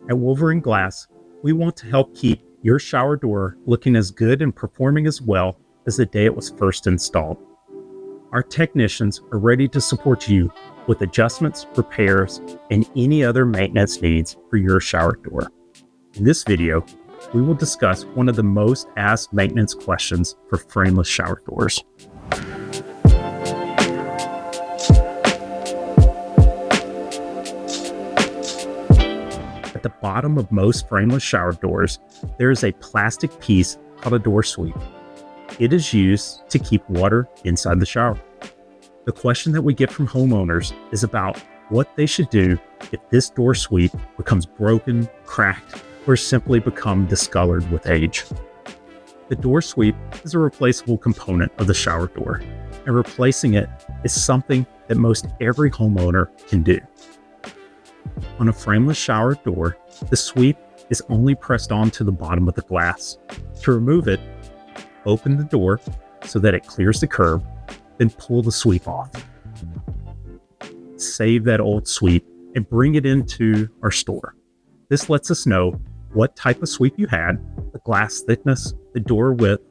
At Wolverine Glass, we want to help keep your shower door looking as good and performing as well as the day it was first installed. Our technicians are ready to support you with adjustments, repairs, and any other maintenance needs for your shower door. In this video, we will discuss one of the most asked maintenance questions for frameless shower doors. At the bottom of most frameless shower doors, there is a plastic piece called a door sweep. It is used to keep water inside the shower. The question that we get from homeowners is about what they should do if this door sweep becomes broken, cracked, or simply become discolored with age. The door sweep is a replaceable component of the shower door, and replacing it is something that most every homeowner can do. On a frameless shower door, the sweep is only pressed onto the bottom of the glass. To remove it, open the door so that it clears the curb, then pull the sweep off. Save that old sweep and bring it into our store. This lets us know what type of sweep you had, the glass thickness, the door width,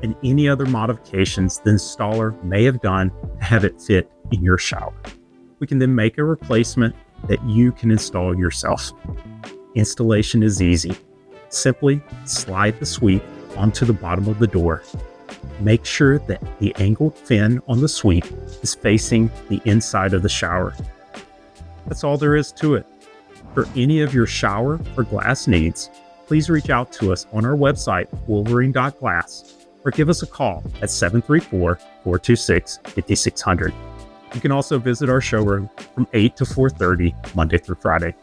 and any other modifications the installer may have done to have it fit in your shower. We can then make a replacement that you can install yourself. Installation is easy. Simply slide the sweep onto the bottom of the door. Make sure that the angled fin on the sweep is facing the inside of the shower. That's all there is to it. For any of your shower or glass needs, please reach out to us on our website, wolverine.glass, or give us a call at 734-426-5600. You can also visit our showroom from 8 to 4:30 Monday through Friday.